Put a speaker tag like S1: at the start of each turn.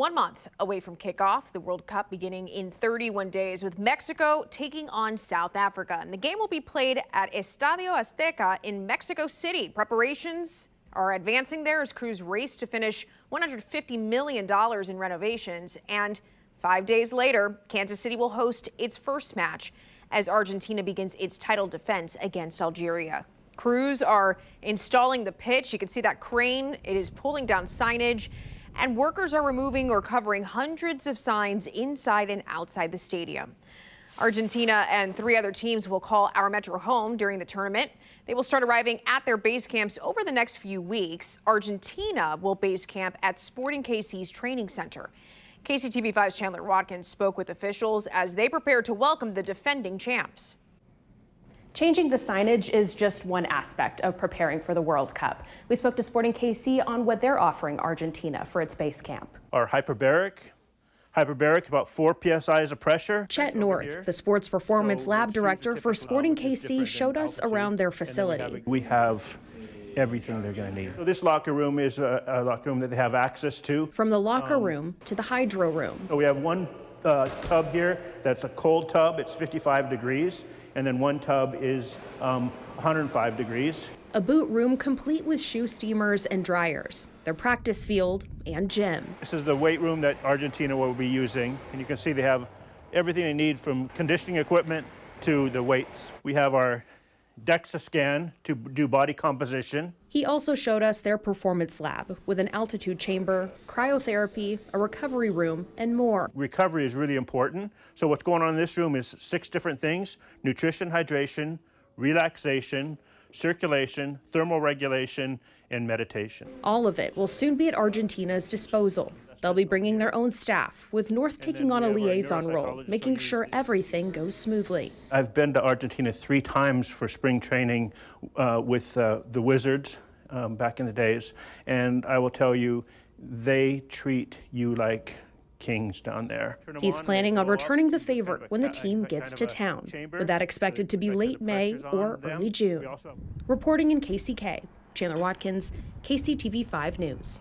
S1: 1 month away from kickoff, the World Cup beginning in 31 days with Mexico taking on South Africa. And the game will be played at Estadio Azteca in Mexico City. Preparations are advancing there as crews race to finish $150 million in renovations. And 5 days later, Kansas City will host its first match as Argentina begins its title defense against Algeria. Crews are installing the pitch. You can see that crane. It is pulling down signage. And workers are removing or covering hundreds of signs inside and outside the stadium. Argentina and 3 other teams will call our metro home during the tournament. They will start arriving at their base camps over the next few weeks. Argentina will base camp at Sporting KC's training center. KCTV5's Chandler Watkins spoke with officials as they prepare to welcome the defending champs.
S2: Changing the signage is just one aspect of preparing for the World Cup. We spoke to Sporting KC on what they're offering Argentina for its base camp.
S3: Our hyperbaric, about 4 psis of pressure.
S2: Chet North, the sports performance lab director for Sporting KC, showed us around their facility.
S3: We have everything they're going to need. So this locker room is a locker room that they have access to.
S2: From the locker room to the hydro room.
S3: So we have one tub here that's a cold tub. It's 55 degrees. And then one tub is 105 degrees.
S2: A boot room complete with shoe steamers and dryers, their practice field and gym.
S3: This is the weight room that Argentina will be using. And you can see they have everything they need from conditioning equipment to the weights. We have our DEXA scan to do body composition.
S2: He also showed us their performance lab with an altitude chamber, cryotherapy, a recovery room, and more.
S3: Recovery is really important. So what's going on in this room is 6 different things: nutrition, hydration, relaxation, circulation, thermal regulation, and meditation.
S2: All of it will soon be at Argentina's disposal. They'll be bringing their own staff, with North taking on a liaison role, making sure everything goes smoothly.
S3: I've been to Argentina 3 times for spring training with the Wizards back in the days, and I will tell you, they treat you like kings down there.
S2: He's planning on returning the favor when the team gets to town, with that expected to be late May or early June. Reporting in KCK, Chandler Watkins, KCTV5 News.